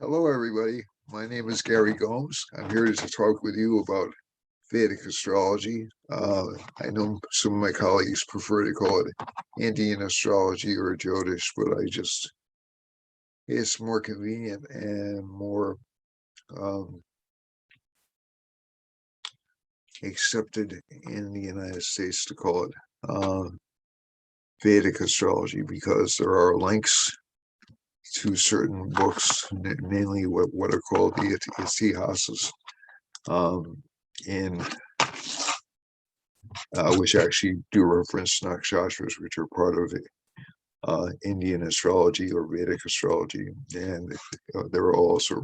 Hello, everybody. My name is Gary Gomes. I'm here to talk with you about Vedic astrology. I know some of my colleagues prefer to call it Indian astrology or Jyotish, but it's more convenient and more accepted in the United States to call it Vedic astrology because there are links to certain books, mainly what are called the Itihasas, in which actually do reference nakshatras, which are part of Indian astrology or Vedic astrology, and there are also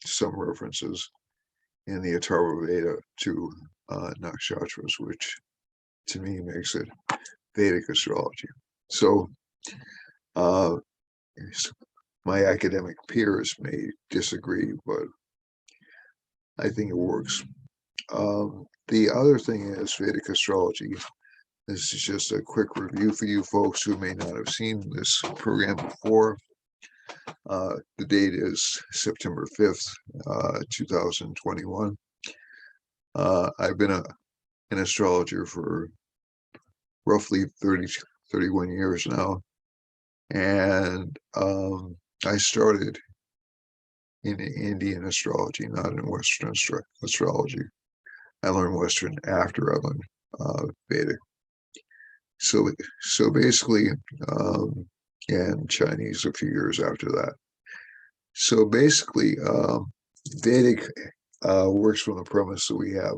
some references in the Atharva Veda to nakshatras, which to me makes it Vedic astrology. So my academic peers may disagree, but I think it works. The other thing is Vedic astrology. This is just a quick review for you folks who may not have seen this program before. The date is September 5th, 2021. I've been an astrologer for roughly 31 years now. And I started in Indian astrology, not in Western astrology. I learned Western after I learned Vedic. So basically, and Chinese a few years after that. So basically, Vedic works from the premise that we have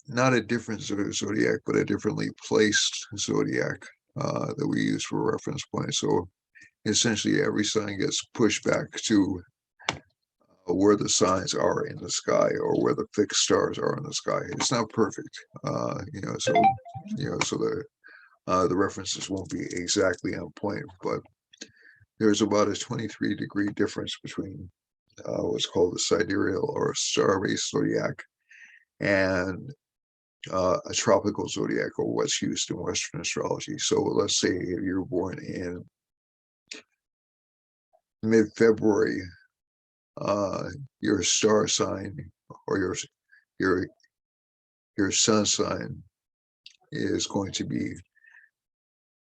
not a different zodiac, but a differently placed zodiac that we use for reference points. So essentially, every sign gets pushed back to where the signs are in the sky or where the fixed stars are in the sky. It's not perfect, so the references won't be exactly on point, but there's about a 23-degree difference between what's called the sidereal or star-based zodiac and a tropical zodiac, or what's used in Western astrology. So let's say if you're born in mid-February, your star sign or your sun sign is going to be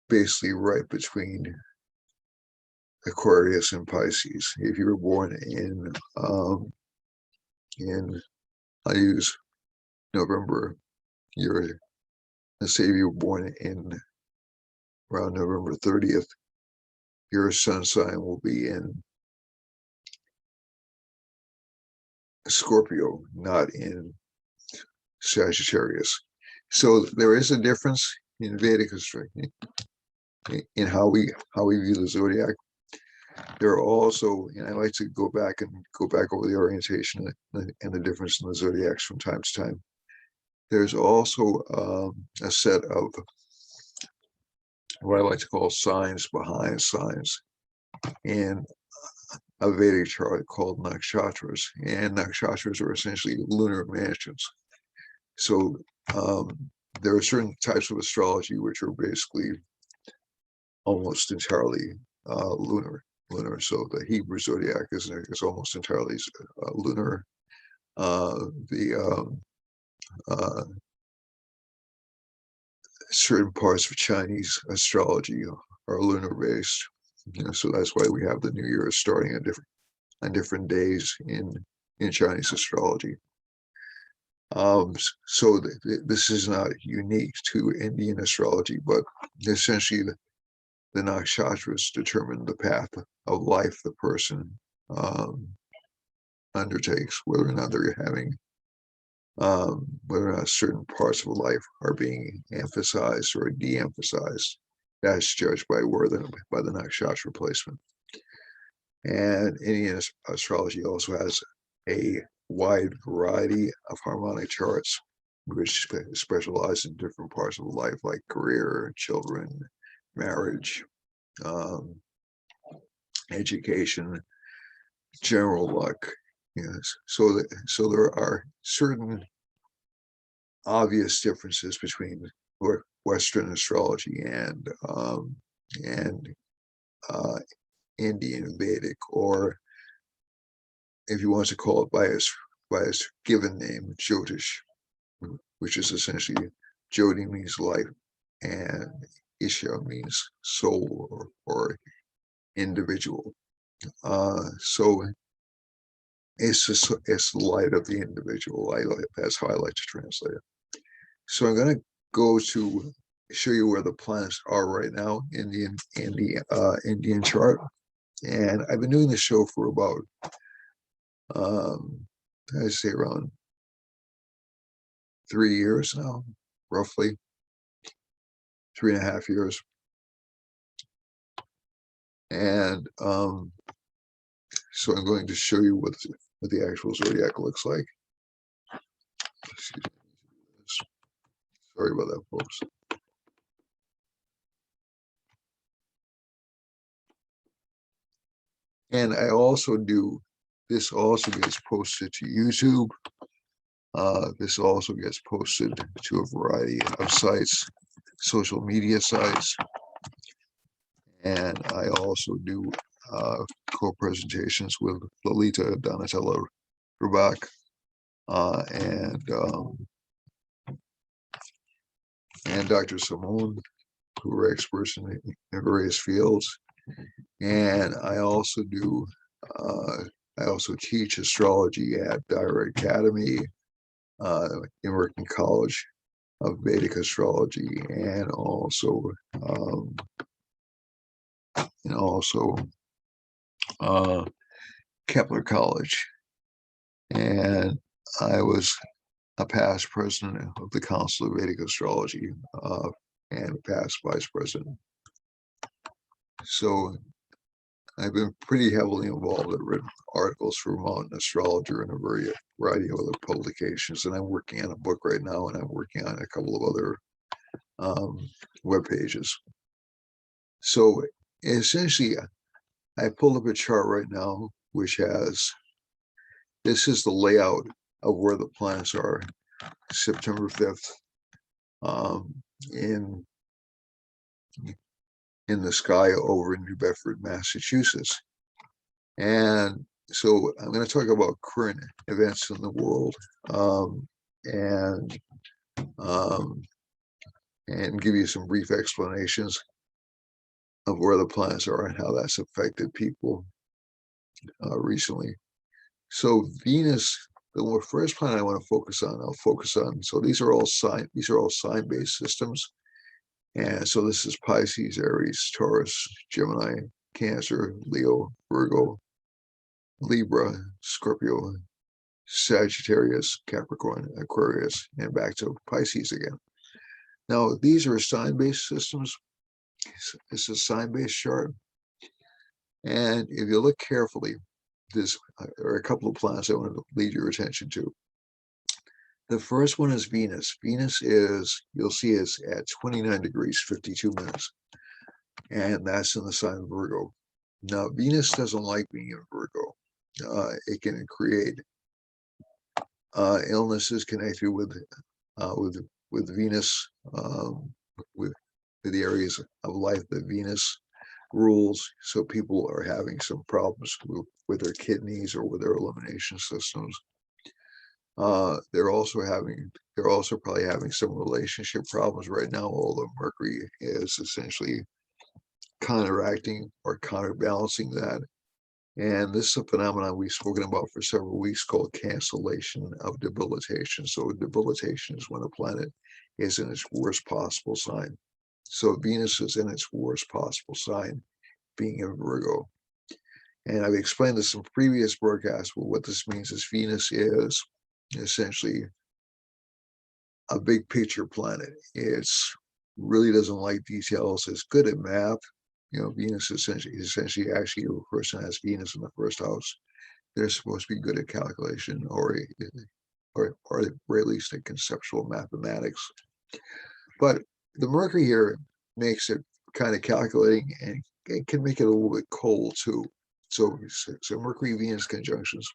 basically right between Aquarius and Pisces. If you were born in I use November, let's say you were born in around November 30th, your sun sign will be in Scorpio, not in Sagittarius. So there is a difference in Vedic astrology in how we view the zodiac. There are also, and I like to go back over the orientation and the difference in the zodiacs from time to time. There's also a set of what I like to call signs behind signs in a Vedic chart called nakshatras, and nakshatras are essentially lunar mansions. So there are certain types of astrology which are basically almost entirely lunar. So the Hebrew zodiac is almost entirely lunar. Certain parts of Chinese astrology are lunar based. So that's why we have the New Year starting on different days in Chinese astrology. So this is not unique to Indian astrology, but essentially the nakshatras determine the path of life the person undertakes, whether or not they're having, whether or not certain parts of life are being emphasized or de-emphasized. That's judged by by the nakshatra placement. And Indian astrology also has a wide variety of harmonic charts, which specialize in different parts of life, like career, children, marriage, education, general luck. Yes. So there are certain obvious differences between, or Western astrology and Indian Vedic, or if you want to call it by its given name, Jyotish, which is essentially Jyoti means life and Isha means soul or individual. So it's the light of the individual. That's how I like to translate it. So I'm going to go to show you where the planets are right now in the Indian chart, and I've been doing this show for about I'd say around 3 years now, roughly 3.5 years, and so I'm going to show you what the actual zodiac looks like. Sorry about that, folks. And I also do, this also gets posted to YouTube. This also gets posted to a variety of sites, social media sites. And I also do co-presentations with Lolita Donatella Rubak and Dr. Simone, who are experts in various fields. And I also do, I also teach astrology at Direct Academy, American College of Vedic Astrology, and also Kepler College. And I was a past president of the Council of Vedic Astrology and past vice president. So I've been pretty heavily involved. I've written articles for Mountain Astrologer and a variety of other publications, and I'm working on a book right now, and I'm working on a couple of other web pages. So essentially, I pulled up a chart right now, which has, this is the layout of where the planets are September 5th in the sky over New Bedford, Massachusetts. And so I'm going to talk about current events in the world and give you some brief explanations of where the planets are and how that's affected people recently. So Venus, the first planet I want to focus on, so these are all sign-based systems. And so this is Pisces, Aries, Taurus, Gemini, Cancer, Leo, Virgo, Libra, Scorpio, Sagittarius, Capricorn, Aquarius, and back to Pisces again. Now, these are sign-based systems. It's a sign-based chart. And if you look carefully, there are a couple of planets I want to lead your attention to. The first one is Venus. Venus is, you'll see, is at 29 degrees, 52 minutes. And that's in the sign of Virgo. Now, Venus doesn't like being in Virgo. It can create illnesses connected with Venus, with the areas of life that Venus rules. So people are having some problems with their kidneys or with their elimination systems. They're also probably having some relationship problems right now, although Mercury is essentially counteracting or counterbalancing that. And this is a phenomenon we've spoken about for several weeks called cancellation of debilitation. So debilitation is when a planet is in its worst possible sign. So Venus is in its worst possible sign, being in Virgo. And I've explained this in previous broadcasts, but what this means is Venus is essentially a big picture planet. It's really doesn't like details. It's good at math. Venus essentially actually, if a person has Venus in the first house, they're supposed to be good at calculation or at very least at conceptual mathematics. But the Mercury here makes it kind of calculating, and it can make it a little bit cold too. So Mercury-Venus conjunctions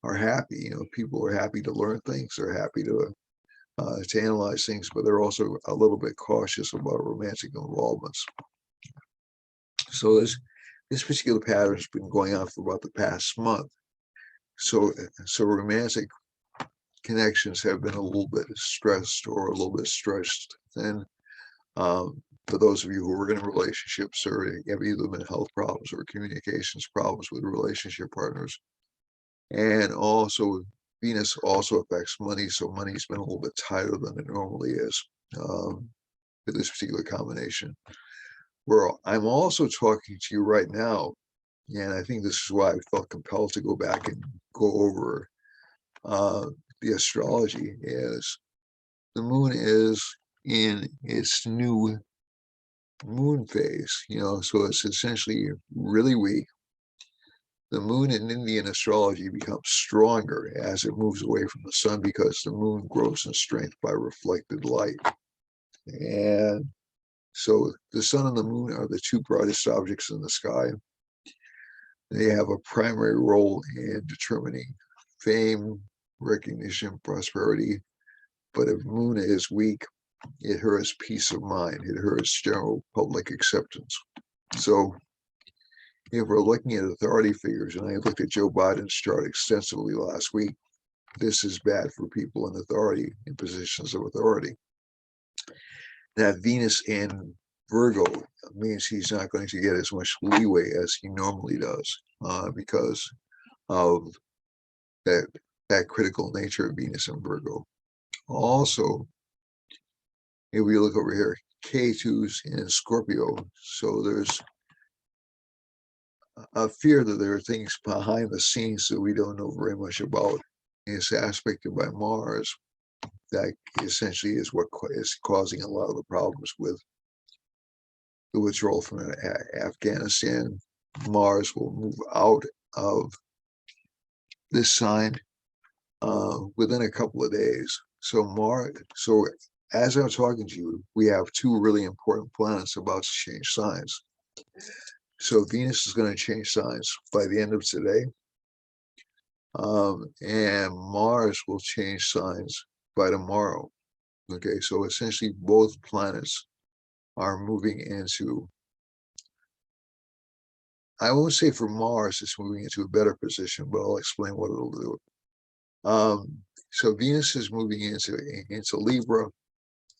are happy. People are happy to learn things. They're happy to to analyze things, but they're also a little bit cautious about romantic involvements. So this particular pattern has been going on for about the past month. So romantic connections have been a little bit stressed or a little bit stretched thin. For those of you who are in relationships or have either been health problems or communications problems with relationship partners. And also Venus also affects money, so money's been a little bit tighter than it normally is for this particular combination. Where I'm also talking to you right now, and I think this is why I felt compelled to go back and go over the astrology, is the moon is in its new moon phase, so it's essentially really weak. The moon in Indian astrology becomes stronger as it moves away from the sun because the moon grows in strength by reflected light. And so the sun and the moon are the two brightest objects in the sky. They have a primary role in determining fame, recognition, prosperity. But if moon is weak, it hurts peace of mind. It hurts general public acceptance. So if we're looking at authority figures, and I looked at Joe Biden's chart extensively last week, this is bad for people in authority, in positions of authority. That Venus in Virgo means he's not going to get as much leeway as he normally does because of that critical nature of Venus in Virgo. Also, if we look over here, K2's in Scorpio, so there's a fear that there are things behind the scenes that we don't know very much about. It's aspected by Mars. That essentially is what is causing a lot of the problems with the withdrawal from Afghanistan. Mars will move out of this sign within a couple of days. So as I'm talking to you, we have two really important planets about to change signs. So Venus is going to change signs by the end of today. And Mars will change signs by tomorrow. Okay, so essentially both planets are moving into, I won't say for Mars it's moving into a better position, but I'll explain what it'll do. So Venus is moving into Libra.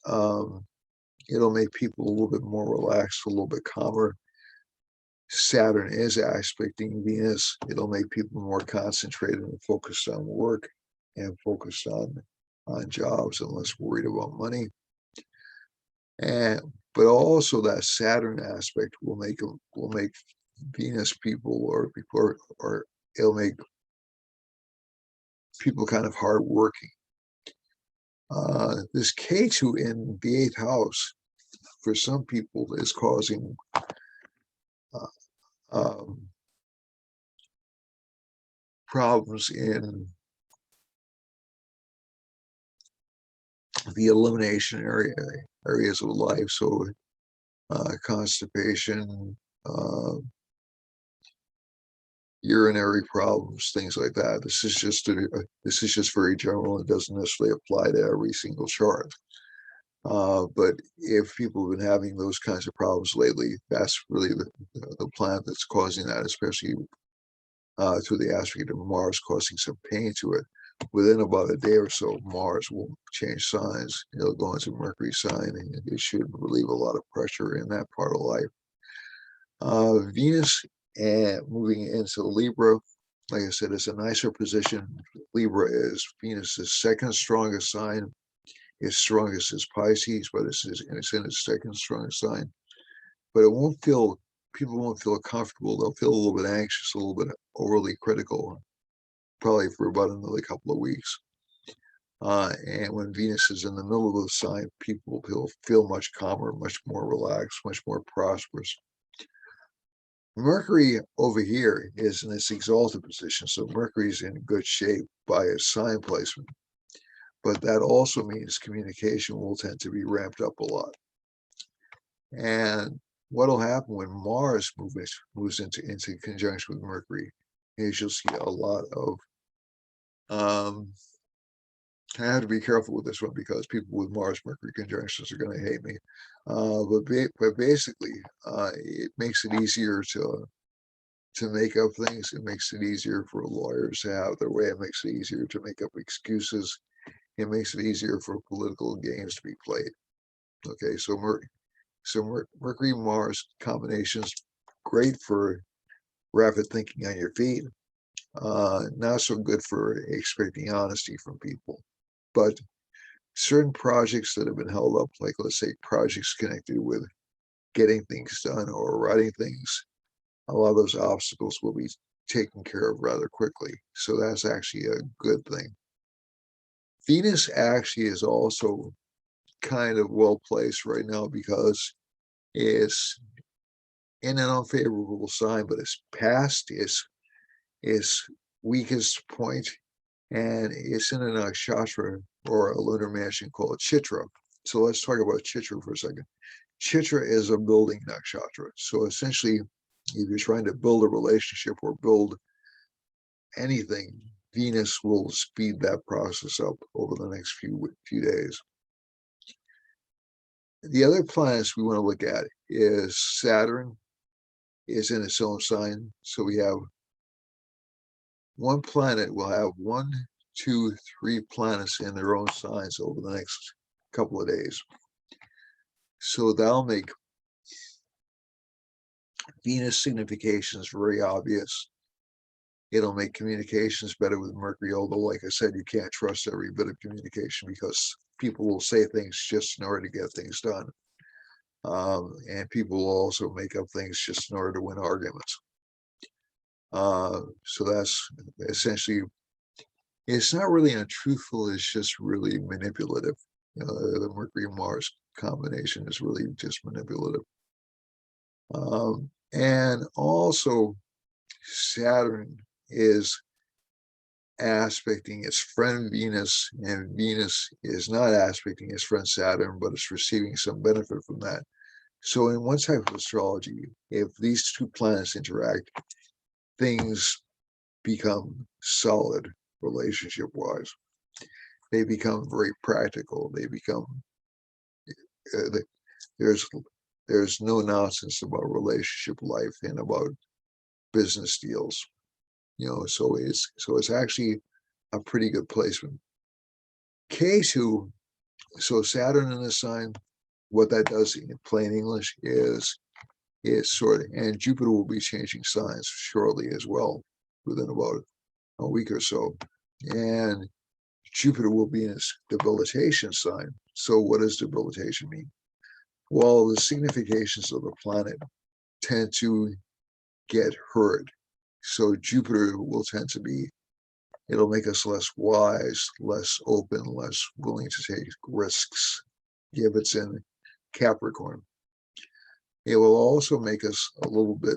It'll make people a little bit more relaxed, a little bit calmer. Saturn is aspecting Venus. It'll make people more concentrated and focused on work and focused on jobs and less worried about money. But also that Saturn aspect will make Venus people or it'll make people kind of hardworking. This K2 in the 8th house for some people is causing problems in the elimination areas of life. So constipation, urinary problems, things like that. This is just very general. It doesn't necessarily apply to every single chart. But if people have been having those kinds of problems lately, that's really the planet that's causing that, especially through the aspect of Mars causing some pain to it. Within about a day or so, Mars will change signs. It'll go into Mercury sign, and it should relieve a lot of pressure in that part of life. Venus moving into Libra, like I said, it's a nicer position. Libra is Venus's second strongest sign. Its strongest is Pisces, but it's in its second strongest sign. But people won't feel comfortable. They'll feel a little bit anxious, a little bit overly critical, probably for about another couple of weeks. And when Venus is in the middle of the sign, people feel much calmer, much more relaxed, much more prosperous. Mercury over here is in its exalted position, so Mercury's in good shape by its sign placement. But that also means communication will tend to be ramped up a lot. And what will happen when Mars moves into conjunction with Mercury is you'll see a lot of I have to be careful with this one because people with Mars Mercury conjunctions are going to hate me. But basically, it makes it easier to make up things. It makes it easier for lawyers to have their way. It makes it easier to make up excuses. It makes it easier for political games to be played. Okay, so Mercury Mars combinations great for rapid thinking on your feet. Not so good for expecting honesty from people. But certain projects that have been held up, like let's say projects connected with getting things done or writing things, a lot of those obstacles will be taken care of rather quickly. So that's actually a good thing. Venus actually is also kind of well placed right now because it's in an unfavorable sign, but it's past its weakest point, and it's in a nakshatra or a lunar mansion called Chitra. So let's talk about Chitra for a second. Chitra is a building nakshatra. So essentially, if you're trying to build a relationship or build anything, Venus will speed that process up over the next few days. The other planets we want to look at is Saturn is in its own sign. So we have one planet will have 1, 2, 3 planets in their own signs over the next couple of days. So that'll make Venus significations very obvious. It'll make communications better with Mercury, although, like I said, you can't trust every bit of communication because people will say things just in order to get things done. And people will also make up things just in order to win arguments. So that's essentially, it's not really untruthful, it's just really manipulative. The Mercury-Mars combination is really just manipulative. And also, Saturn is aspecting its friend Venus, and Venus is not aspecting its friend Saturn, but it's receiving some benefit from that. So in one type of astrology, if these two planets interact, things become solid relationship-wise. They become very practical. They become, there's no nonsense about relationship life and about business deals. So it's actually a pretty good placement. K2, so Saturn in the sign, what that does in plain English is and Jupiter will be changing signs shortly as well, within about a week or so. And Jupiter will be in its debilitation sign. So what does debilitation mean? Well, the significations of the planet tend to get hurt. So Jupiter will tend to be, it'll make us less wise, less open, less willing to take risks if it's in Capricorn. It will also make us a little bit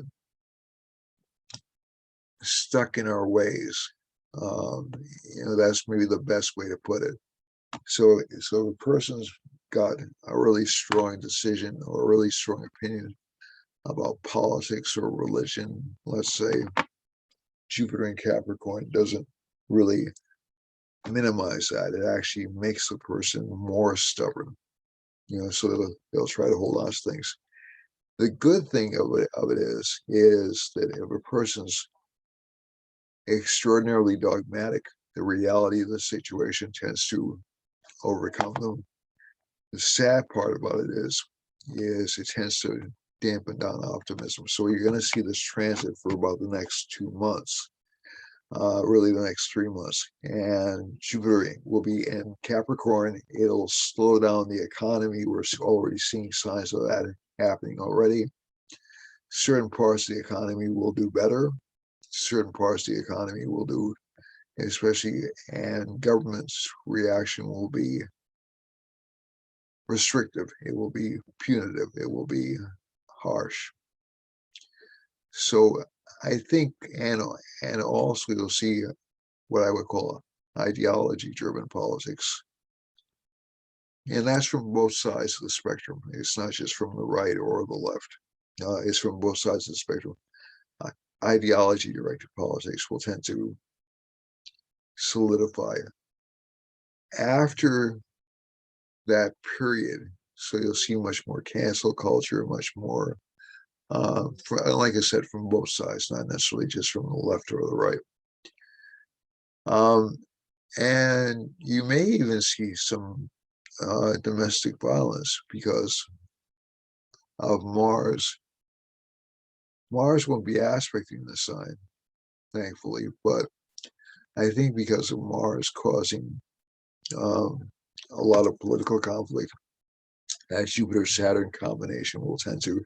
stuck in our ways. That's maybe the best way to put it. So the person's got a really strong decision or a really strong opinion about politics or religion. Let's say Jupiter in Capricorn doesn't really minimize that. It actually makes the person more stubborn. So they'll try to hold on to things. The good thing of it is that if a person's extraordinarily dogmatic, the reality of the situation tends to overcome them. The sad part about it is it tends to dampen down optimism. So you're going to see this transit for about the next 2 months, really the next 3 months. And Jupiter will be in Capricorn. It'll slow down the economy. We're already seeing signs of that happening already. Certain parts of the economy will do better. Certain parts of the economy will do, especially, and government's reaction will be restrictive. It will be punitive. It will be harsh. So I think, and also you'll see what I would call ideology-driven politics. And that's from both sides of the spectrum. It's not just from the right or the left. It's from both sides of the spectrum. Ideology-directed politics will tend to solidify after that period, so you'll see much more cancel culture, much more, like I said, from both sides, not necessarily just from the left or the right. And you may even see some domestic violence because of Mars. Mars won't be aspecting the sign, thankfully, but I think because of Mars causing a lot of political conflict, that Jupiter-Saturn combination will tend to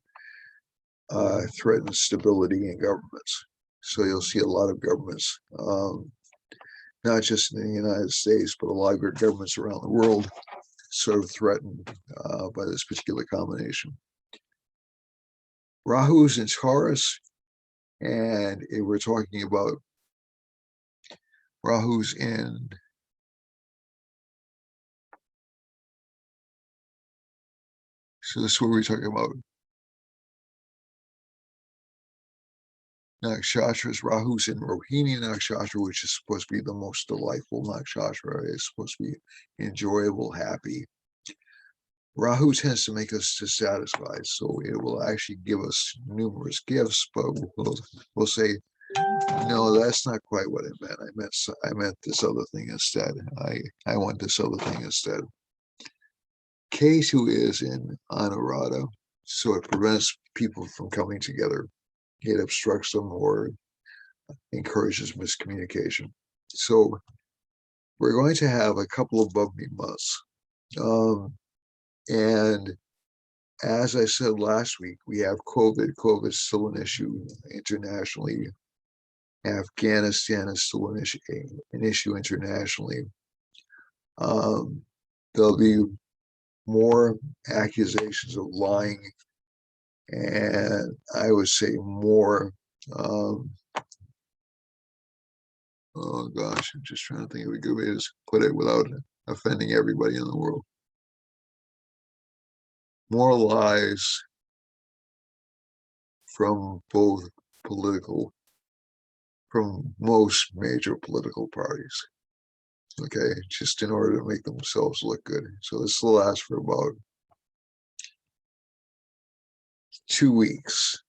threaten stability in governments. So you'll see a lot of governments, not just in the United States, but a lot of governments around the world sort of threatened by this particular combination. Rahu's in Taurus, and if we're talking about Rahu's in so this is what we're talking about. Nakshatras, Rahu's in Rohini Nakshatra, which is supposed to be the most delightful nakshatra. It's supposed to be enjoyable, happy. Rahu tends to make us dissatisfied, so it will actually give us numerous gifts, but we'll say, no, that's not quite what I meant. I meant this other thing instead. I want this other thing instead. Ketu is in Anuradha, so it prevents people from coming together. It obstructs them or encourages miscommunication. So we're going to have a couple of bumpy months. And as I said last week, we have COVID. COVID is still an issue internationally. Afghanistan is still an issue internationally. There'll be more accusations of lying, and I would say more. Oh gosh, I'm just trying to think of a good way to put it without offending everybody in the world. More lies from both from most major political parties. Okay, just in order to make themselves look good. So this will last for about 2 weeks,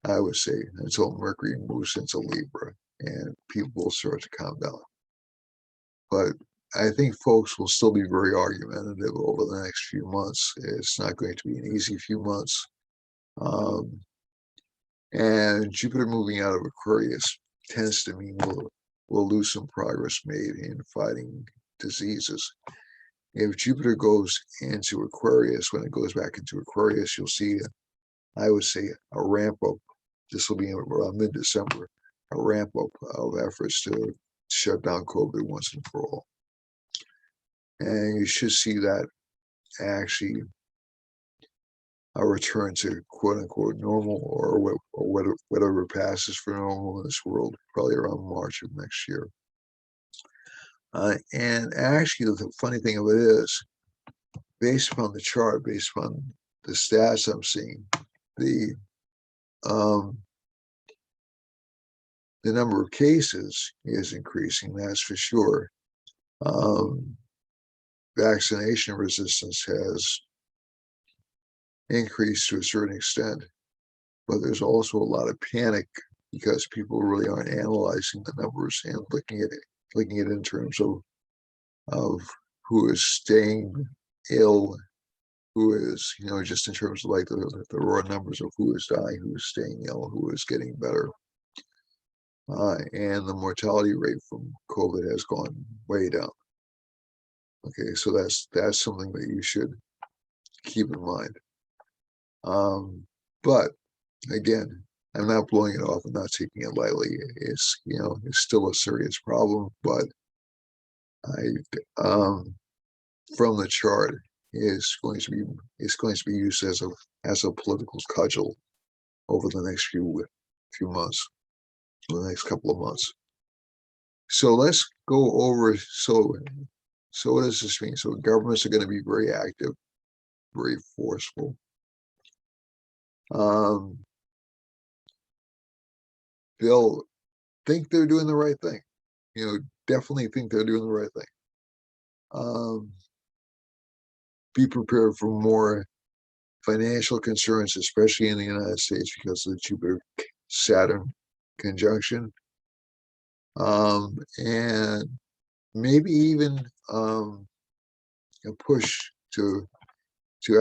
I would say, until Mercury moves into Libra and people will start to calm down. But I think folks will still be very argumentative over the next few months. It's not going to be an easy few months. And Jupiter moving out of Aquarius tends to mean we'll lose some progress made in fighting diseases. If Jupiter goes into Aquarius, when it goes back into Aquarius, you'll see, I would say, a ramp up. This will be around mid-December, a ramp up of efforts to shut down COVID once and for all. And you should see that actually a return to quote unquote normal or whatever passes for normal in this world, probably around March of next year. And actually, the funny thing of it is, based upon the chart, based upon the stats I'm seeing, the number of cases is increasing, that's for sure. Vaccination resistance has increased to a certain extent, but there's also a lot of panic because people really aren't analyzing the numbers and looking at it in terms of who is staying ill, who is, just in terms of like the raw numbers of who is dying, who is staying ill, who is getting better. And the mortality rate from COVID has gone way down. Okay, so that's something that you should keep in mind. But again, I'm not blowing it off. I'm not taking it lightly. It's it's still a serious problem, but from the chart is going to be used as a political cudgel over the next few months, the next couple of months. So let's go over. So what does this mean? So governments are going to be very active, very forceful. They'll think they're doing the right thing. Definitely think they're doing the right thing. Be prepared for more financial concerns, especially in the United States, because of the Jupiter-Saturn conjunction. And maybe even a push to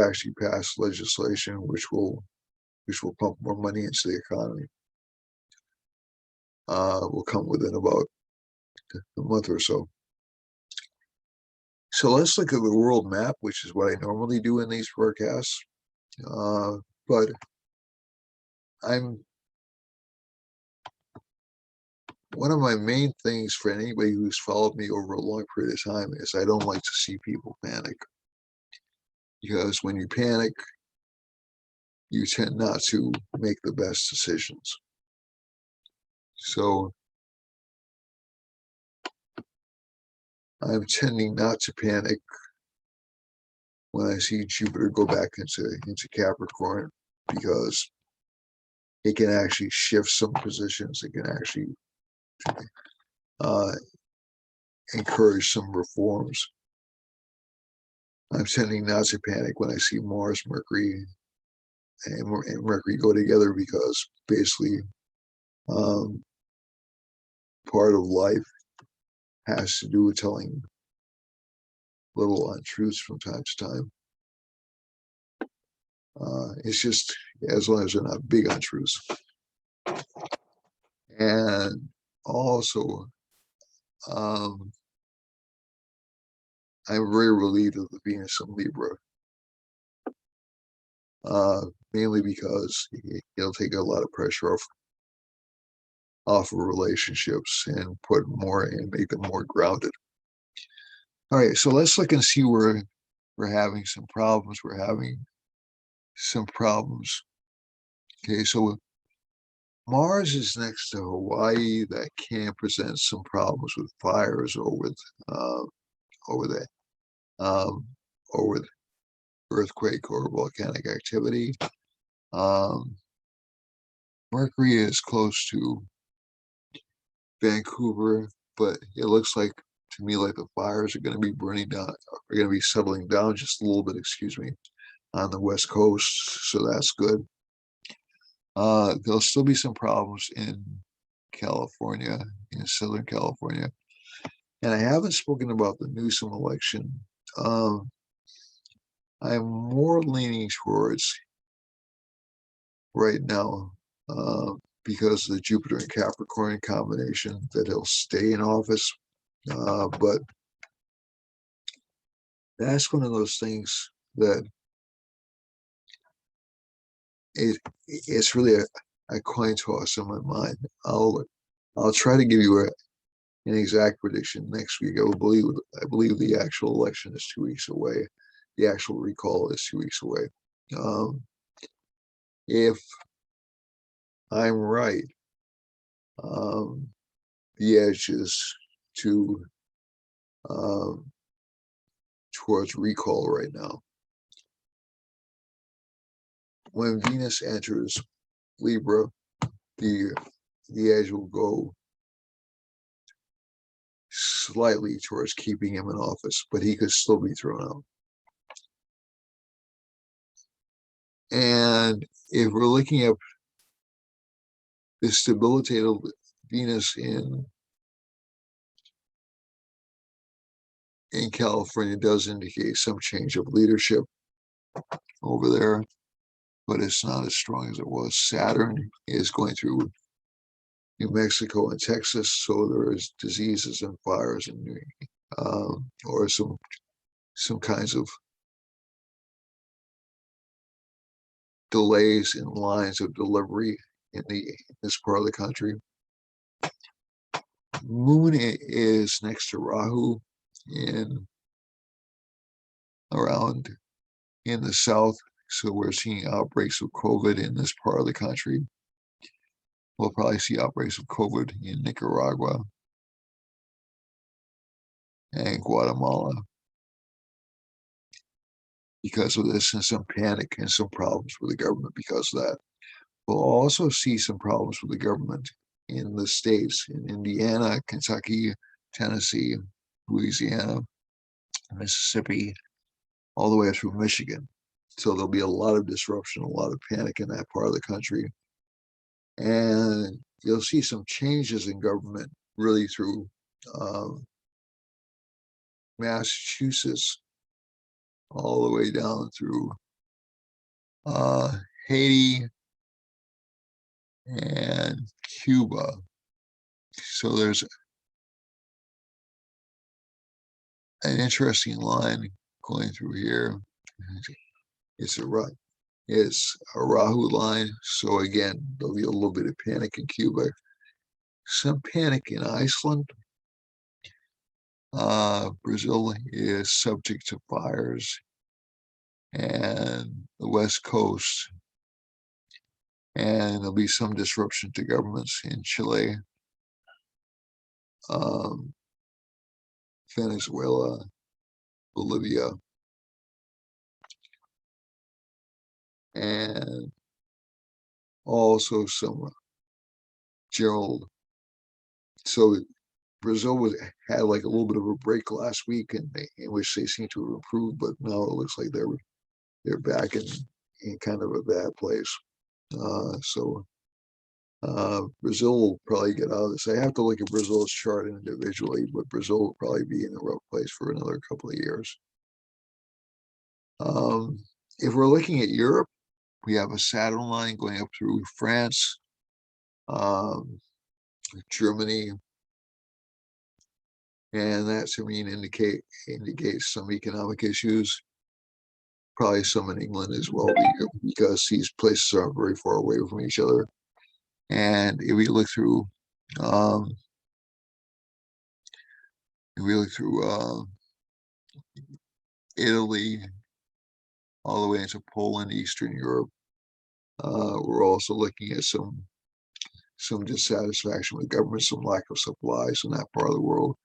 actually pass legislation which will pump more money into the economy. Will come within about a month or so. So let's look at the world map, which is what I normally do in these forecasts. But one of my main things for anybody who's followed me over a long period of time is I don't like to see people panic. Because when you panic, you tend not to make the best decisions. So I'm tending not to panic when I see Jupiter go back into Capricorn, because it can actually shift some positions. It can actually encourage some reforms. I'm tending not to panic when I see Mars, Mercury, and Mercury go together, because basically part of life has to do with telling little untruths from time to time. It's just as long as they're not big untruths. And also, I'm very relieved of the Venus in Libra, mainly because it'll take a lot of pressure off of relationships and put more and make them more grounded. All right, so let's look and see where we're having some problems. We're having some problems. Okay, so Mars is next to Hawaii. That can present some problems with fires or with earthquake or volcanic activity. Mercury is close to Vancouver, but it looks like to me like the fires are going to be burning down, are going to be settling down just a little bit, excuse me, on the West Coast. So that's good. There'll still be some problems in California, in Southern California. And I haven't spoken about the Newsom election. I'm more leaning towards right now, because of the Jupiter and Capricorn combination, that he'll stay in office. But that's one of those things that it's really a coin toss in my mind. I'll try to give you an exact prediction next week. I believe the actual election is 2 weeks away. The actual recall is 2 weeks away. If I'm right, the edge is towards recall right now. When Venus enters Libra, the edge will go slightly towards keeping him in office, but he could still be thrown out. And if we're looking at this debilitated Venus in California, does indicate some change of leadership over there, but it's not as strong as it was. Saturn is going through New Mexico and Texas, so there is diseases and fires and or some kinds of delays in lines of delivery in this part of the country. Moon is next to Rahu around in the south, so we're seeing outbreaks of COVID in this part of the country. We'll probably see outbreaks of COVID in Nicaragua and Guatemala because of this, and some panic and some problems with the government because of that. We'll also see some problems with the government in the states, in Indiana, Kentucky, Tennessee, Louisiana. Mississippi, all the way through Michigan. So there'll be a lot of disruption, a lot of panic in that part of the country. And you'll see some changes in government really through Massachusetts, all the way down through Haiti and Cuba. So there's an interesting line going through here. It's a Rahu line. So again, there'll be a little bit of panic in Cuba, some panic in Iceland. Brazil is subject to fires, and the West Coast. And there'll be some disruption to governments in Chile, Venezuela, Bolivia, and also some general. So Brazil had like a little bit of a break last week, in which they seem to have improved, but now it looks like they're back in kind of a bad place. Brazil will probably get out of this. I have to look at Brazil's chart individually, but Brazil will probably be in a rough place for another couple of years. If we're looking at Europe, we have a Saturn line going up through France, Germany, and that to me indicates some economic issues, probably some in England as well, because these places are very far away from each other. And if we look through Italy, all the way into Poland, Eastern Europe, we're also looking at some dissatisfaction with government, some lack of supplies in that part of the world.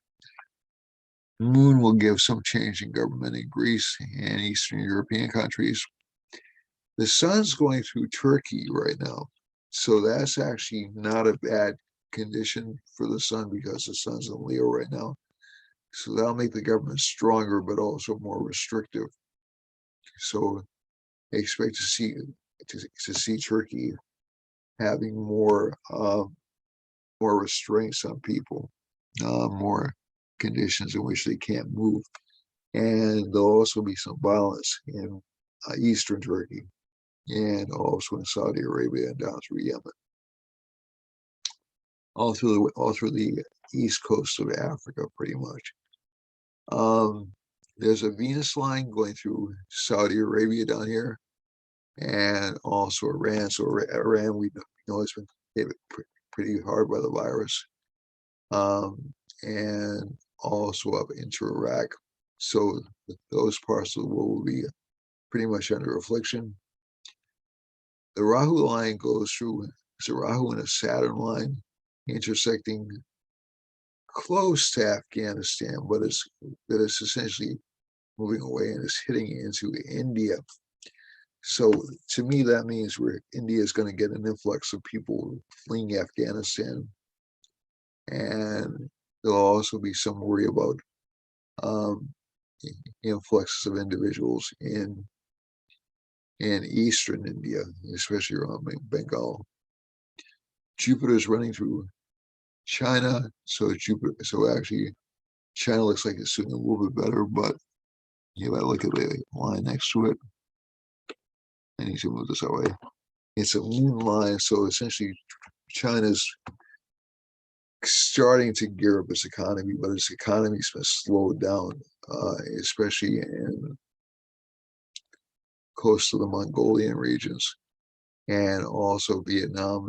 Moon will give some change in government in Greece and Eastern European countries. The sun's going through Turkey right now, so that's actually not a bad condition for the sun, because the sun's in Leo right now. So that'll make the government stronger, but also more restrictive. So I expect to see Turkey having more restraints on people, more conditions in which they can't move, and there'll also be some violence in eastern Turkey, and also in Saudi Arabia and down through Yemen, all through the east coast of Africa, pretty much. There's a Venus line going through Saudi Arabia down here, and also Iran. So Iran, we know it's been hit pretty hard by the virus, and also up into Iraq. So those parts of the world will be pretty much under affliction. The Rahu line goes through, it's a Rahu and a Saturn line intersecting close to Afghanistan, but it's essentially moving away and is hitting into India. So to me, that means India is going to get an influx of people fleeing Afghanistan, and there'll also be some worry about influxes of individuals in eastern India, especially around Bengal. Jupiter is running through China, so actually China looks like it's doing a little bit better, but if I look at the line next to it, I need to move this that way. It's a moon line, so essentially China's starting to gear up its economy, but its economy's been slowed down, especially in close to the Mongolian regions, and also Vietnam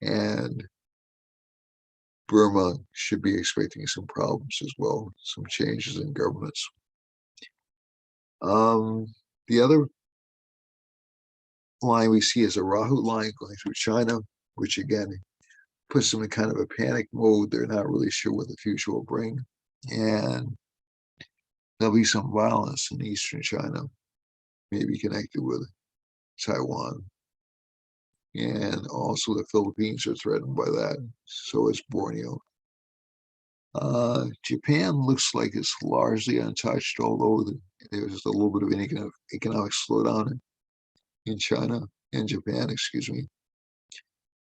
and Burma should be expecting some problems as well, some changes in governments. The other line we see is a Rahu line going through China, which again puts them in kind of a panic mode. They're not really sure what the future will bring, and there'll be some violence in eastern China, maybe connected with Taiwan, and also the Philippines are threatened by that. So is Borneo. Japan looks like it's largely untouched, although there's a little bit of an economic slowdown in China and Japan, excuse me.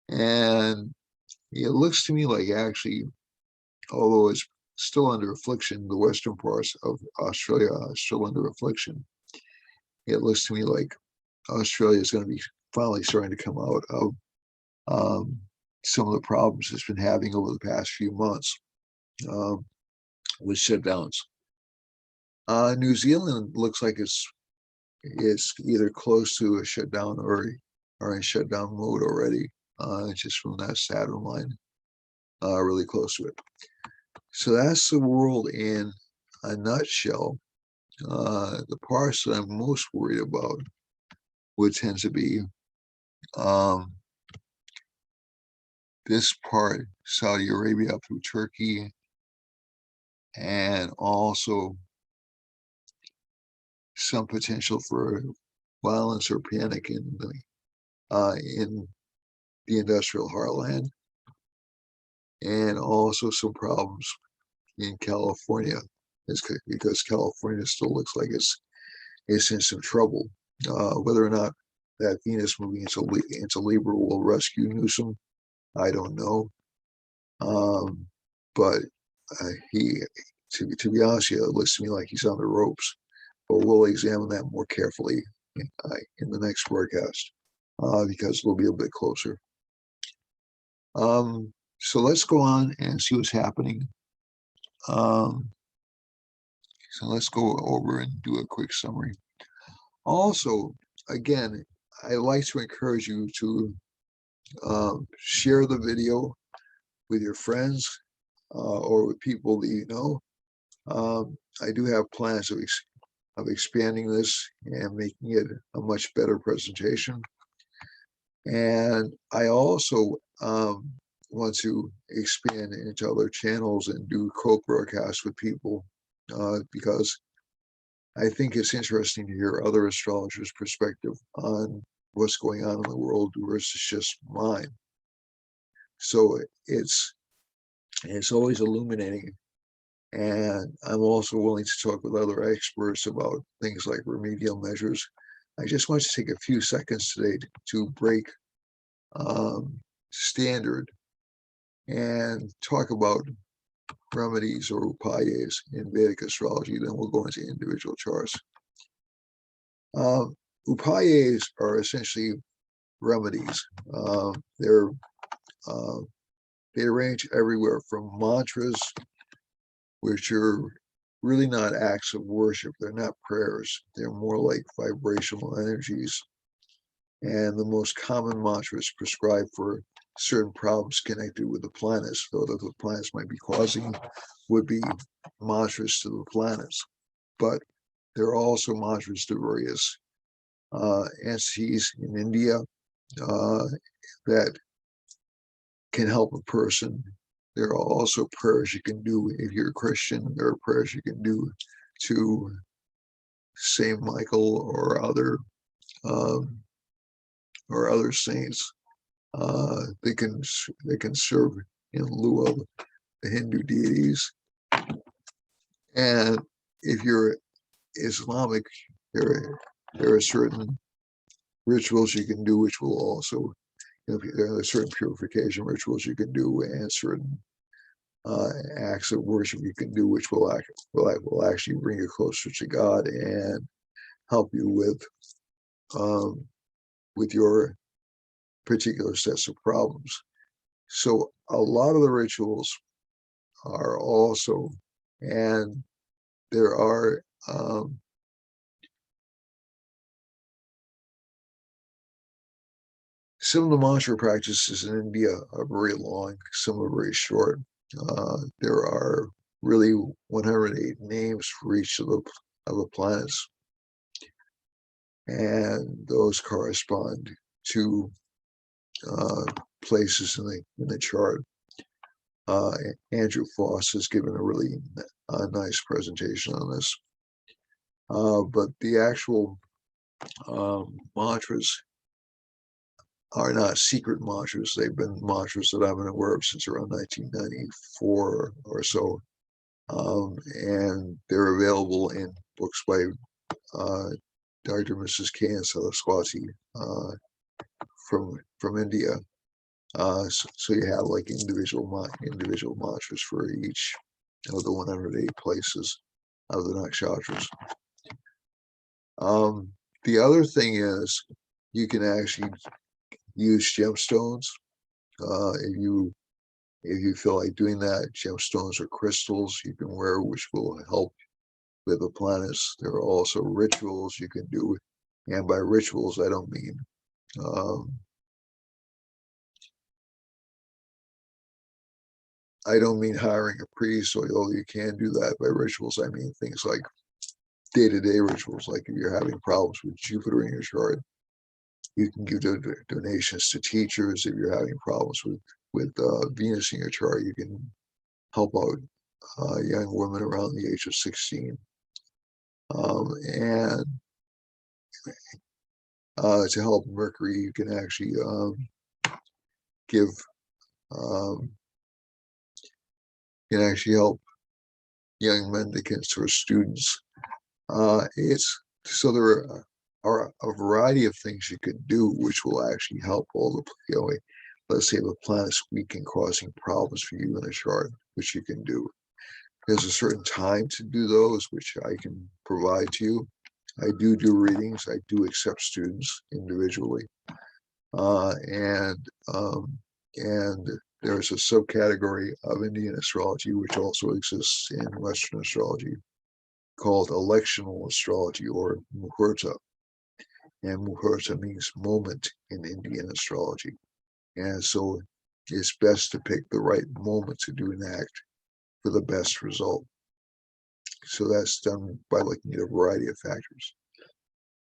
And it looks to me like actually, although it's still under affliction, the western parts of Australia are still under affliction. It looks to me like Australia is going to be finally starting to come out of some of the problems it's been having over the past few months with shutdowns. New Zealand looks like it's either close to a shutdown or in shutdown mode already, just from that Saturn line, really close to it. So that's the world in a nutshell. The parts that I'm most worried about would tend to be this part, Saudi Arabia up through Turkey, and also some potential for violence or panic in the industrial heartland, and also some problems in California, because California still looks like it's in some trouble. Whether or not that Venus moving into Libra will rescue Newsom, I don't know. But to be honest with you, it looks to me like he's on the ropes. But we'll examine that more carefully in the next broadcast, because it'll be a bit closer. So let's go on and see what's happening. So let's go over and do a quick summary. Also, again, I like to encourage you to share the video with your friends or with people that you know. I do have plans of expanding this and making it a much better presentation. And I also want to expand into other channels and do co-broadcasts with people, because I think it's interesting to hear other astrologers' perspective on what's going on in the world versus just mine. So it's always illuminating. And I'm also willing to talk with other experts about things like remedial measures. I just want to take a few seconds today to break standard and talk about remedies or upayas in Vedic astrology. Then we'll go into individual charts. Upayas are essentially remedies. They range everywhere from mantras, which are really not acts of worship. They're not prayers. They're more like vibrational energies. And the most common mantras prescribed for certain problems connected with the planets, though that the planets might be causing, would be mantras to the planets. But there are also mantras to various entities in India that can help a person. There are also prayers you can do if you're a Christian. There are prayers you can do to Saint Michael or other saints. They can serve in lieu of the Hindu deities. And if you're Islamic, there are certain rituals you can do, which will also, there are certain purification rituals you can do, and certain acts of worship you can do, which will actually bring you closer to God and help you with your particular sets of problems. So a lot of the rituals are also, and there are some of the mantra practices in India are very long, some are very short. There are really 108 names for each of the planets, and those correspond to places in the chart. Andrew Foss has given a really nice presentation on this. But the actual mantras are not secret mantras. They've been mantras that I've been aware of since around 1994 or so. And they're available in books by Dr. and Mrs. Saraswati from India. So you have like individual mantras for each of the 108 places of the nakshatras. The other thing is you can actually use gemstones if you feel like doing that. Gemstones or crystals you can wear, which will help with the planets. There are also rituals you can do, and by rituals I don't mean hiring a priest, although you can do that. By rituals I mean things like day-to-day rituals, like if you're having problems with Jupiter in your chart, you can give donations to teachers. If you're having problems with Venus in your chart, you can help out young women around the age of 16. And to help Mercury, you can actually give, you can actually help young mendicants or students. So there are a variety of things you can do which will actually help all the, let's say the planet's weak and causing problems for you in a chart, which you can do. There's a certain time to do those, which I can provide to you. I do readings. I do accept students individually. And there's a subcategory of Indian astrology, which also exists in Western astrology, called electional astrology, or muhurta. And muhurta means moment in Indian astrology. And so it's best to pick the right moment to do an act for the best result. So that's done by looking at a variety of factors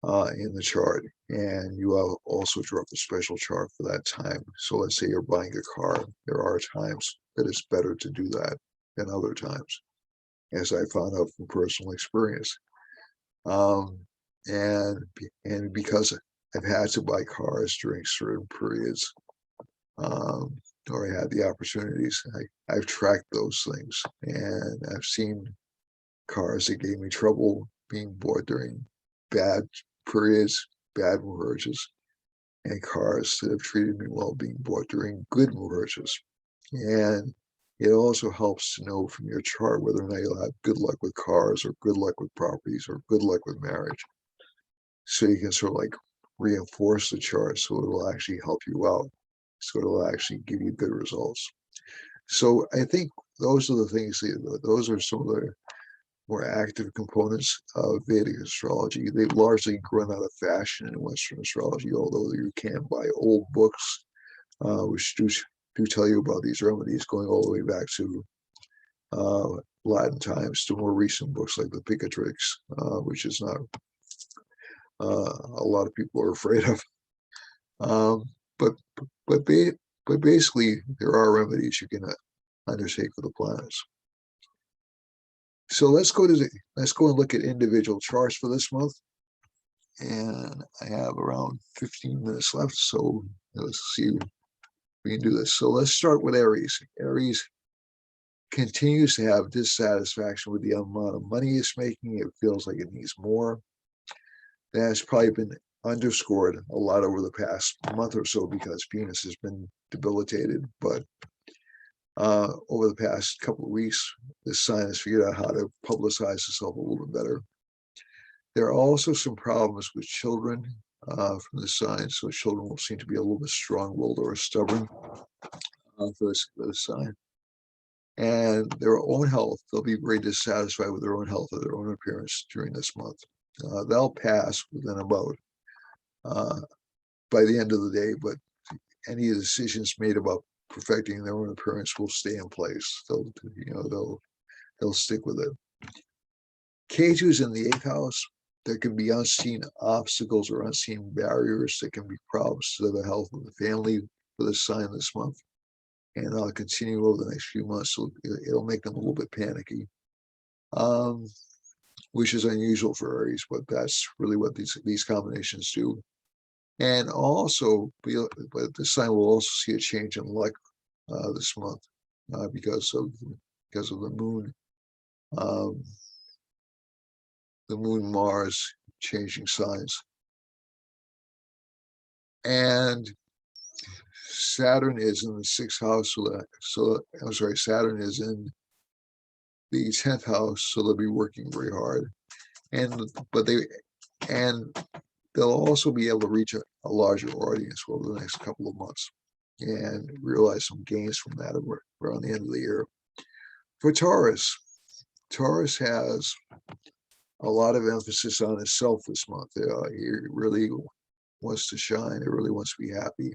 in the chart. And you also draw up a special chart for that time. So let's say you're buying a car. There are times that it's better to do that than other times, as I found out from personal experience. And because I've had to buy cars during certain periods, or I had the opportunities, I've tracked those things, and I've seen cars that gave me trouble being bought during bad periods, bad muhurtas, and cars that have treated me well being bought during good muhurtas. And it also helps to know from your chart whether or not you'll have good luck with cars, or good luck with properties, or good luck with marriage. So you can sort of like reinforce the chart so it'll actually help you out. So it'll actually give you good results. So I think those are the things, those are some of the more active components of Vedic astrology. They've largely grown out of fashion in Western astrology, although you can buy old books which do tell you about these remedies, going all the way back to Latin times, to more recent books like the Picatrix, which is not a lot of people are afraid of. But basically, there are remedies you can undertake for the planets. So let's go and look at individual charts for this month. And I have around 15 minutes left, so let's see if we can do this. So let's start with Aries. Aries continues to have dissatisfaction with the amount of money it's making. It feels like it needs more. That has probably been underscored a lot over the past month or so because Venus has been debilitated. But over the past couple of weeks, this sign has figured out how to publicize itself a little bit better. There are also some problems with children from the sign. So children will seem to be a little bit strong-willed or stubborn for this sign. And their own health, they'll be very dissatisfied with their own health or their own appearance during this month. They'll pass within about by the end of the day, but any decisions made about perfecting their own appearance will stay in place. They'll stick with it. Ketu's in the 8th house. There can be unseen obstacles or unseen barriers that can be problems to the health of the family for the sign this month. And I'll continue over the next few months, so it'll make them a little bit panicky, which is unusual for Aries, but that's really what these combinations do. And also, but this sign will also see a change in luck this month because of the moon. The moon Mars changing signs. And Saturn is in the 6th house, so I'm sorry, Saturn is in the 10th house, so they'll be working very hard. And they'll also be able to reach a larger audience over the next couple of months and realize some gains from that around the end of the year. For Taurus, Taurus has a lot of emphasis on himself this month. He really wants to shine. He really wants to be happy.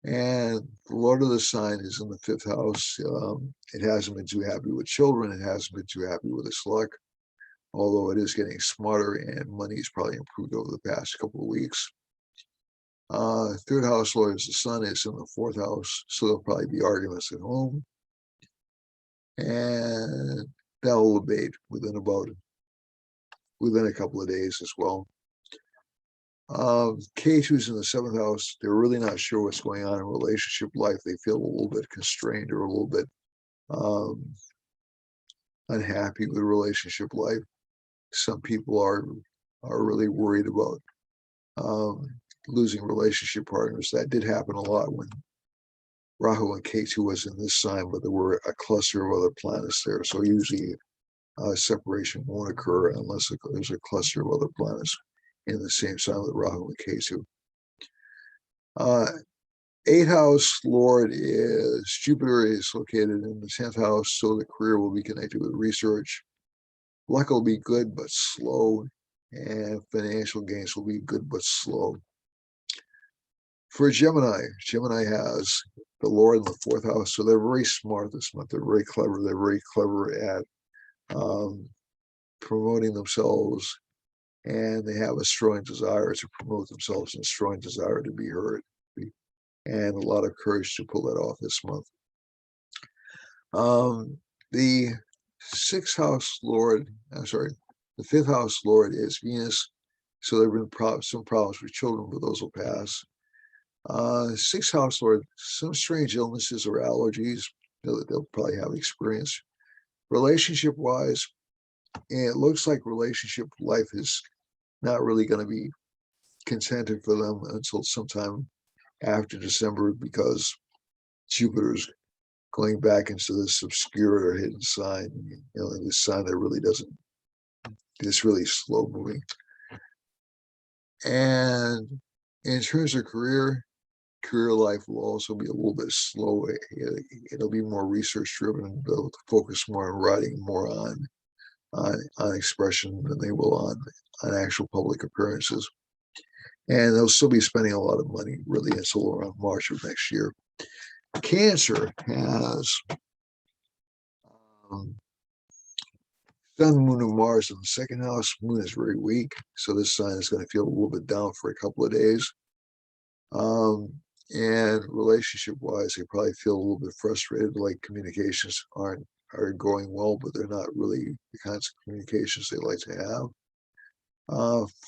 And the Lord of the sign is in the 5th house. It hasn't been too happy with children. It hasn't been too happy with its luck, although it is getting smarter and money's probably improved over the past couple of weeks. 3rd house Lord is the sun, is in the 4th house, so there'll probably be arguments at home. And that will abate within a couple of days as well. K2's in the 7th house. They're really not sure what's going on in relationship life. They feel a little bit constrained or a little bit unhappy with relationship life. Some people are really worried about losing relationship partners. That did happen a lot when Rahu and K2 was in this sign, but there were a cluster of other planets there. So usually separation won't occur unless there's a cluster of other planets in the same sign with Rahu and Ketu. 8th house Lord is Jupiter, is located in the 10th house, so the career will be connected with research. Luck will be good but slow, and financial gains will be good but slow. For Gemini, Gemini has the Lord in the 4th house, so they're very smart this month. They're very clever. They're very clever at promoting themselves, and they have a strong desire to promote themselves and a strong desire to be heard, and a lot of courage to pull that off this month. The 6th house Lord, the 5th house Lord is Venus, so there have been some problems with children, but those will pass. 6th house Lord, some strange illnesses or allergies they'll probably have experience. Relationship-wise, and it looks like relationship life is not really going to be contented for them until sometime after December, because Jupiter's going back into this obscure or hidden sign, this sign that really doesn't, it's really slow moving. And in terms of career life will also be a little bit slow. It'll be more research driven. They'll focus more on writing, more on expression than they will on actual public appearances. And they'll still be spending a lot of money really until around March of next year. Cancer has Sun, Moon, and Mars in the 2nd house. Moon is very weak, so this sign is going to feel a little bit down for a couple of days. And relationship-wise, they probably feel a little bit frustrated, like communications are going well, but they're not really the kinds of communications they like to have.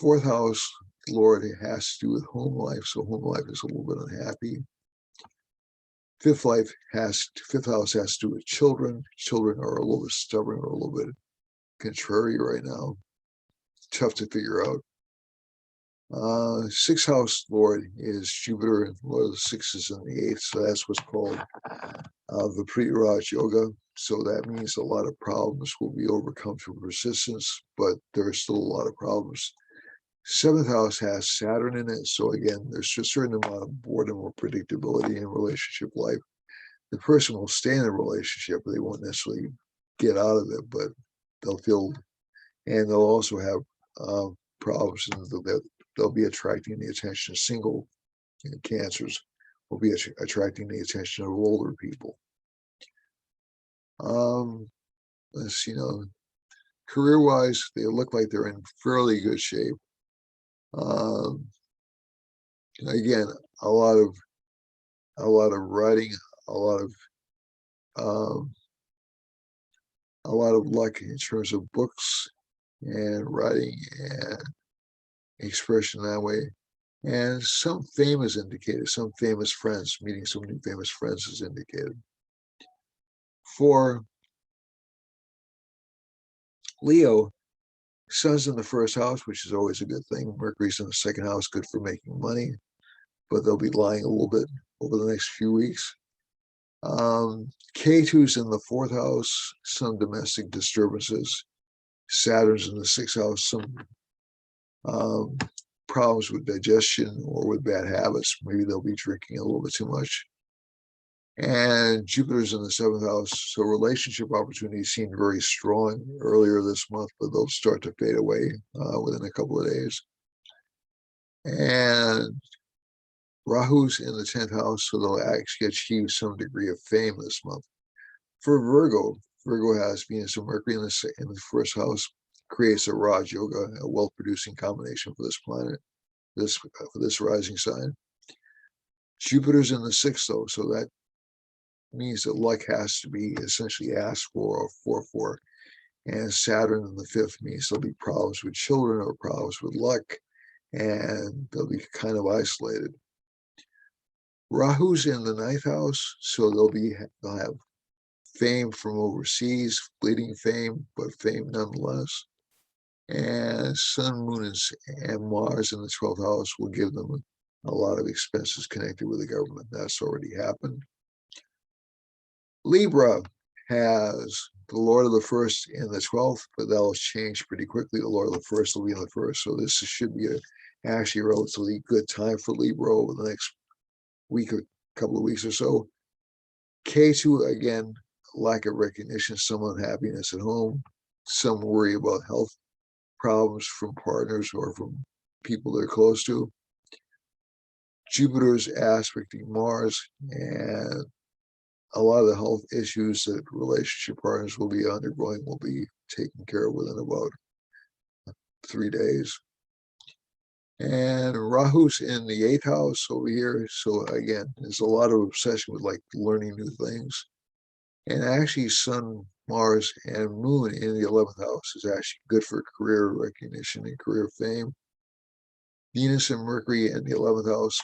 4th house Lord, it has to do with home life, so home life is a little bit unhappy. 5th house has to do with children. Children are a little bit stubborn or a little bit contrary right now. Tough to figure out. 6th house Lord is Jupiter, and Lord of the 6 is in the 8th, so that's what's called Vipreet Yoga. So that means a lot of problems will be overcome through persistence, but there are still a lot of problems. 7th house has Saturn in it, so again, there's a certain amount of boredom or predictability in relationship life. The person will stay in a relationship, but they won't necessarily get out of it, but they'll feel, and they'll also have problems, and they'll be attracting the attention of single cancers, will be attracting the attention of older people. Let's see now. Career-wise, they look like they're in fairly good shape. Again, a lot of writing, a lot of luck in terms of books and writing and expression that way. And some fame is indicated, some famous friends, meeting some new famous friends is indicated. For Leo, Sun's in the first house, which is always a good thing. Mercury's in the second house, good for making money, but they'll be lying a little bit over the next few weeks. K2's in the fourth house, some domestic disturbances. Saturn's in the sixth house, some problems with digestion or with bad habits. Maybe they'll be drinking a little bit too much. And Jupiter's in the seventh house, so relationship opportunities seemed very strong earlier this month, but they'll start to fade away within a couple of days. And Rahu's in the 10th house, so they'll actually achieve some degree of fame this month. For Virgo, Virgo has Venus and Mercury in the first house, creates a Raj Yoga, a wealth-producing combination for this planet, for this rising sign. Jupiter's in the sixth, though, so that means that luck has to be essentially asked for or for. And Saturn in the fifth means there'll be problems with children or problems with luck, and they'll be kind of isolated. Rahu's in the ninth house, so they'll have fame from overseas, fleeting fame, but fame nonetheless. And Sun, Moon, and Mars in the 12th house will give them a lot of expenses connected with the government. That's already happened. Libra has the Lord of the First in the 12th, but that'll change pretty quickly. The Lord of the First will be in the first, so this should be actually a relatively good time for Libra over the next week or couple of weeks or so. K2, again, lack of recognition, some unhappiness at home, some worry about health problems from partners or from people they're close to. Jupiter's aspecting Mars, and a lot of the health issues that relationship partners will be undergoing will be taken care of within about 3 days. And Rahu's in the 8th house over here. So again, there's a lot of obsession with like learning new things. And actually Sun, Mars, and Moon in the 11th house is actually good for career recognition and career fame. Venus and Mercury in the 11th house,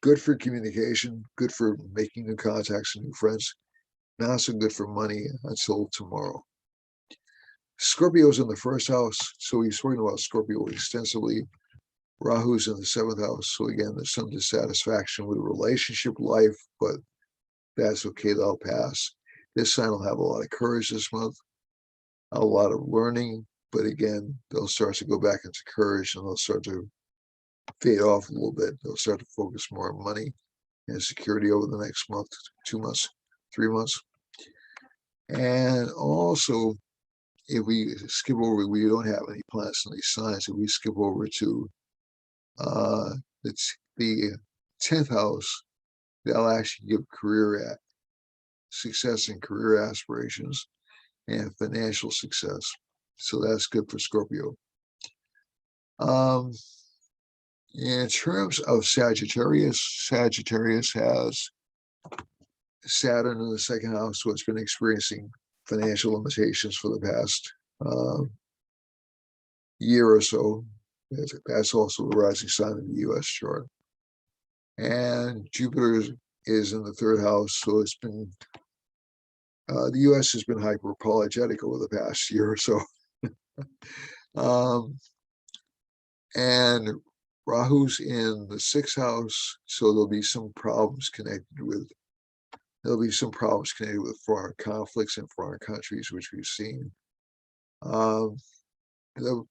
good for communication, good for making new contacts and new friends. Not so good for money until tomorrow. Scorpio's in the first house, so he's talking about Scorpio extensively. Rahu's in the 7th house, so again, there's some dissatisfaction with relationship life, but that's okay, that'll pass. This sign will have a lot of courage this month, a lot of learning, but again, they'll start to go back into courage and they'll start to fade off a little bit. They'll start to focus more on money and security over the next month, 2 months, 3 months. And also, if we skip over, we don't have any planets in these signs. If we skip over to it's the 10th house, that'll actually give career success and career aspirations and financial success. So that's good for Scorpio. In terms of Sagittarius, Sagittarius has Saturn in the 2nd house, so it's been experiencing financial limitations for the past year or so. That's also the rising sign of the U.S. chart. And Jupiter is in the 3rd house, so it's been the U.S. has been hyper apologetic over the past year or so. And Rahu's in the 6th house, so there'll be some problems connected with foreign conflicts in foreign countries, which we've seen. The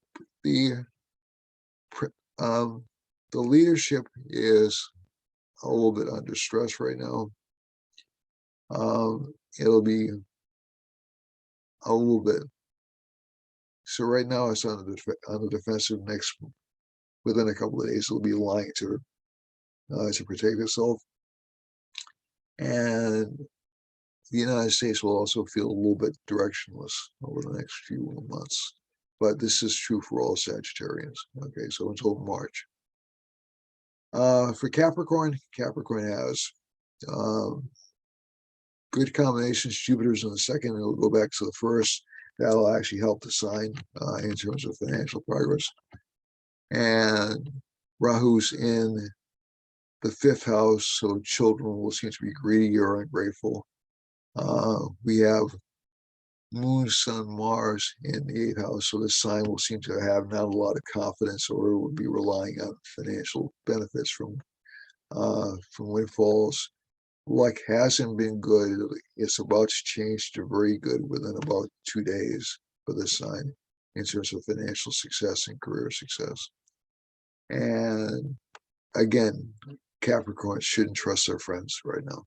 leadership is a little bit under stress right now. It'll be a little bit. So right now it's on the defensive. Within a couple of days, it'll be lying to protect itself. And the United States will also feel a little bit directionless over the next few months. But this is true for all Sagittarians. Okay, so until March. For Capricorn, Capricorn has good combinations. Jupiter's in the 2nd, and it'll go back to the 1st. That'll actually help the sign in terms of financial progress. And Rahu's in the 5th house, so children will seem to be greedy or ungrateful. We have Moon, Sun, Mars in the 8th house, so this sign will seem to have not a lot of confidence, or will be relying on financial benefits from windfalls. Luck hasn't been good. It's about to change to very good within about 2 days for this sign in terms of financial success and career success. And again, Capricorn shouldn't trust their friends right now.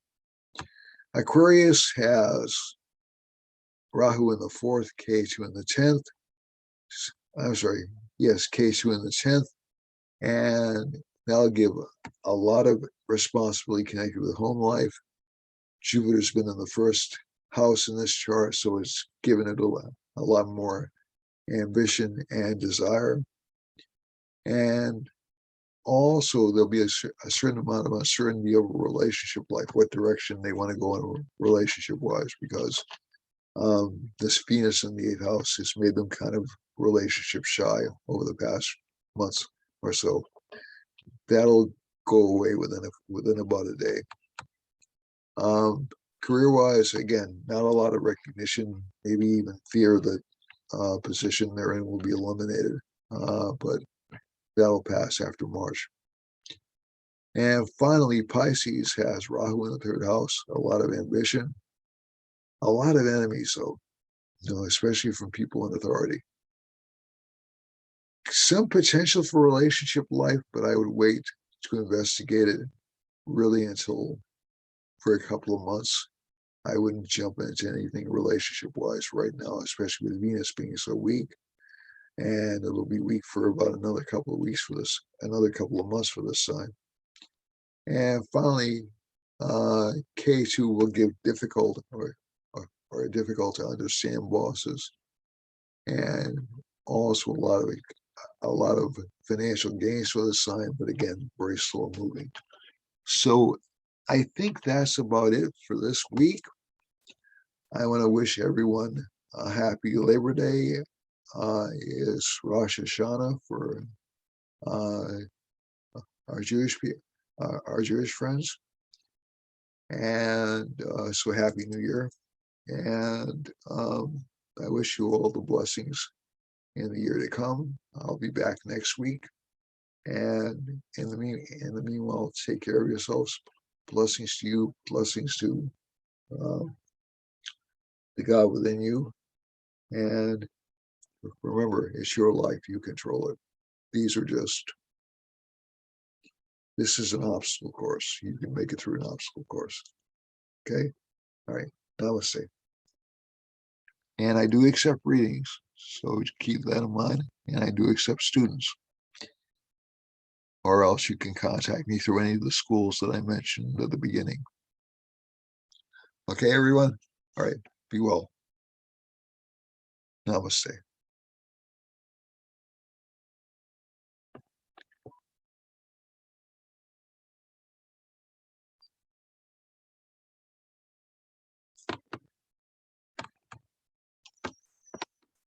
Aquarius has Rahu in the 4th, K2 in the 10th. I'm sorry, yes, K2 in the 10th. And that'll give a lot of responsibility connected with home life. Jupiter's been in the 1st house in this chart, so it's given it a lot more ambition and desire. And also, there'll be a certain amount of uncertainty over relationship life, what direction they want to go in relationship-wise, because this Venus in the 8th house has made them kind of relationship shy over the past months or so. That'll go away within about a day. Career-wise, again, not a lot of recognition, maybe even fear that position they're in will be eliminated, but that'll pass after March. And finally, Pisces has Rahu in the 3rd house, a lot of ambition, a lot of enemies, though, especially from people in authority. Some potential for relationship life, but I would wait to investigate it really until for a couple of months. I wouldn't jump into anything relationship-wise right now, especially with Venus being so weak. And it'll be weak for about another couple of weeks for this, another couple of months for this sign. And finally, K2 will give difficult or difficult to understand bosses, and also a lot of financial gains for the sign, but again, very slow moving. So I think that's about it for this week. I want to wish everyone a happy Labor Day. It's Rosh Hashanah for our Jewish friends, and so happy New Year. And I wish you all the blessings in the year to come. I'll be back next week. And in the meanwhile, take care of yourselves. Blessings to you. Blessings to the God within you. And remember, it's your life. You control it. This is an obstacle course. You can make it through an obstacle course. Okay? All right. Namaste. And I do accept readings, so keep that in mind. And I do accept students. Or else you can contact me through any of the schools that I mentioned at the beginning. Okay, everyone? All right. Be well. Namaste.